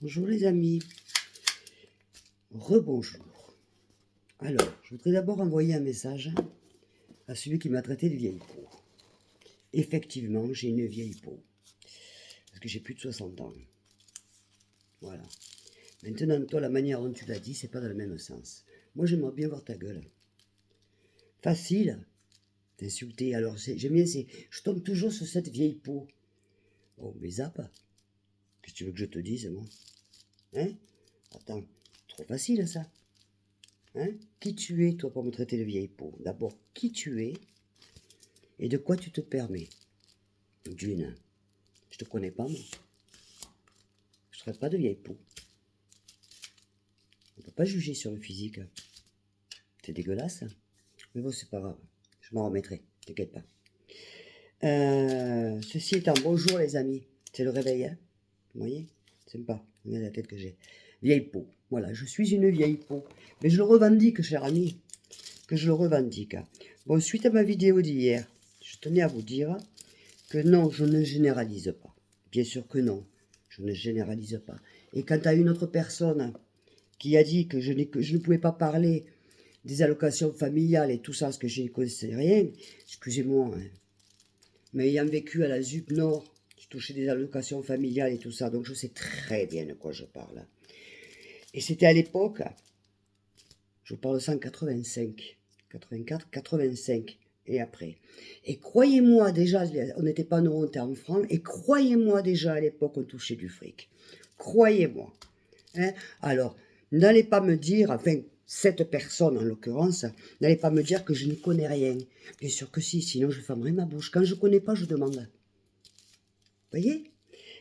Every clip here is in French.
Bonjour les amis, rebonjour. Alors, je voudrais d'abord envoyer un message à celui qui m'a traité de vieille peau. Effectivement, j'ai une vieille peau, parce que j'ai plus de 60 ans. Voilà. Maintenant, toi, la manière dont tu l'as dit, c'est pas dans le même sens. Moi, j'aimerais bien voir ta gueule. Facile, t'insulter. Alors, j'aime bien, je tombe toujours sur cette vieille peau. Oh, mais zap, qu'est-ce que tu veux que je te dise, moi? Hein? Attends, trop facile, ça. Hein? Qui tu es, toi, pour me traiter de vieille peau? D'abord, qui tu es et de quoi tu te permets? D'une, je te connais pas, moi. Je ne serai pas de vieille peau. On ne peut pas juger sur le physique. C'est dégueulasse. Mais bon, c'est pas grave. Je m'en remettrai. T'inquiète pas. Ceci étant, bonjour les amis. C'est le réveil, hein? Vous voyez? Sympa. Regardez la tête que j'ai. Vieille peau. Voilà, je suis une vieille peau. Mais je le revendique, cher ami. Que je le revendique. Bon, suite à ma vidéo d'hier, je tenais à vous dire que non, je ne généralise pas. Bien sûr que non. Je ne généralise pas. Et quant à une autre personne qui a dit que je ne pouvais pas parler des allocations familiales et tout ça, parce que je ne connaissais rien, excusez-moi, hein, mais ayant vécu à la ZUP Nord, je touchais des allocations familiales et tout ça, donc je sais très bien de quoi je parle. Et c'était à l'époque, je parle de 185, 84, 85 et après. Et croyez-moi déjà, on n'était pas nous, on était en francs, et croyez-moi déjà à l'époque, on touchait du fric. Croyez-moi. Hein? Alors, n'allez pas me dire, enfin, cette personne en l'occurrence, n'allez pas me dire que je ne connais rien. Bien sûr que si, sinon je fermerai ma bouche. Quand je ne connais pas, je demande. Vous voyez?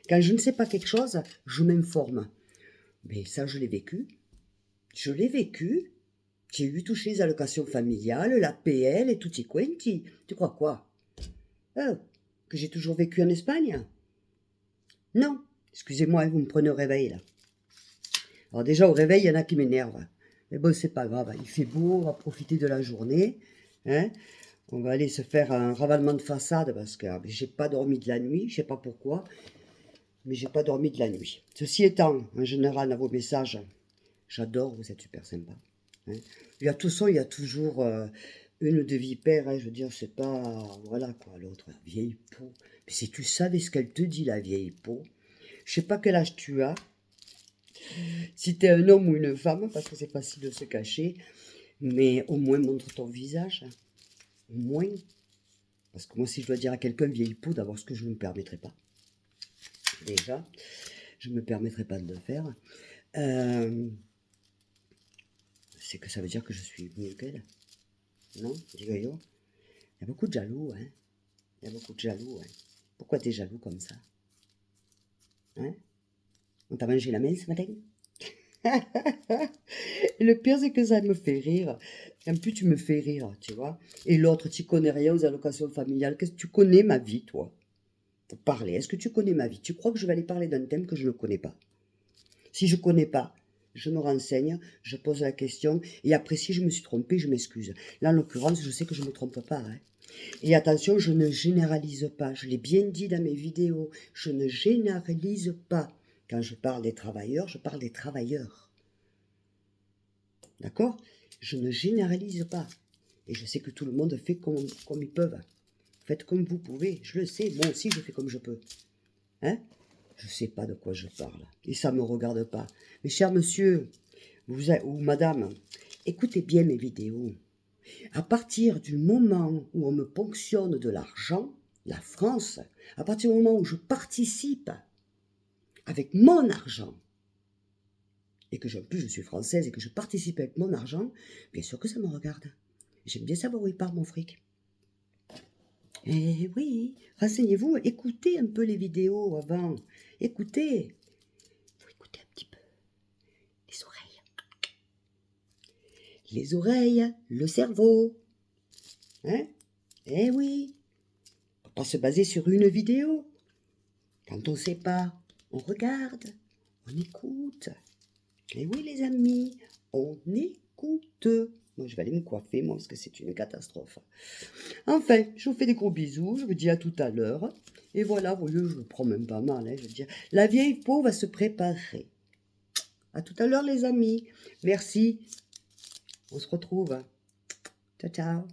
Quand je ne sais pas quelque chose, je m'informe. Mais ça, je l'ai vécu. Je l'ai vécu. J'ai eu touché les allocations familiales, la PL et tutti quanti. Tu crois quoi? Que j'ai toujours vécu en Espagne? Non. Excusez-moi, vous me prenez au réveil, là. Alors déjà, au réveil, il y en a qui m'énervent. Mais bon, c'est pas grave. Il fait beau, on va profiter de la journée. Hein, on va aller se faire un ravalement de façade parce que j'ai pas dormi de la nuit. Je sais pas pourquoi, mais j'ai pas dormi de la nuit. Ceci étant, en général, dans vos messages, j'adore, vous êtes super sympa. Hein. Il y a tout ça, il y a toujours une de vipère. Hein, je veux dire, c'est pas... Voilà quoi, l'autre, la vieille peau. Mais si tu savais ce qu'elle te dit, la vieille peau, je sais pas quel âge tu as. Si tu es un homme ou une femme, parce que c'est facile de se cacher, mais au moins montre ton visage. Au moins. Parce que moi, si je dois dire à quelqu'un vieille peau, d'abord, ce que je ne me permettrai pas. Déjà, je ne me permettrai pas de le faire. C'est que ça veut dire que je suis mieux qu'elle. Non, dis-le. Il y a beaucoup de jaloux, hein. Il y a beaucoup de jaloux, hein. Pourquoi tu es jaloux comme ça? Hein? On t'a mangé la main ce matin? Et le pire, c'est que ça me fait rire. En plus, tu me fais rire, tu vois. Et l'autre, tu connais rien aux allocations familiales. Qu'est-ce que tu connais ma vie, toi? Pour parler. Est-ce que tu connais ma vie? Tu crois que je vais aller parler d'un thème que je ne connais pas? Si je ne connais pas, je me renseigne, je pose la question, et après, si je me suis trompée, je m'excuse. Là, en l'occurrence, je sais que je ne me trompe pas. Hein. Et attention, je ne généralise pas. Je l'ai bien dit dans mes vidéos. Je ne généralise pas. Quand je parle des travailleurs, je parle des travailleurs. D'accord? Je ne généralise pas. Et je sais que tout le monde fait comme ils peuvent. Faites comme vous pouvez. Je le sais. Moi aussi, je fais comme je peux. Hein? Je ne sais pas de quoi je parle. Et ça ne me regarde pas. Mais cher monsieur, ou madame, écoutez bien mes vidéos. À partir du moment où on me ponctionne de l'argent, la France, à partir du moment où je participe avec mon argent, et que en plus je suis française et que je participe avec mon argent, bien sûr que ça me regarde. J'aime bien savoir où il part mon fric. Eh oui, renseignez-vous, écoutez un peu les vidéos avant. Écoutez. Faut écouter un petit peu. Les oreilles. Les oreilles, le cerveau. Hein? Eh oui. On ne peut pas se baser sur une vidéo. Quand on ne sait pas, on regarde, on écoute. Eh oui les amis, on écoute. Moi je vais aller me coiffer moi parce que c'est une catastrophe. Enfin, je vous fais des gros bisous, je vous dis à tout à l'heure. Et voilà, vous voyez, je vous prends même pas mal, hein, je veux dire. La vieille peau va se préparer. À tout à l'heure, les amis. Merci. On se retrouve. Ciao, ciao.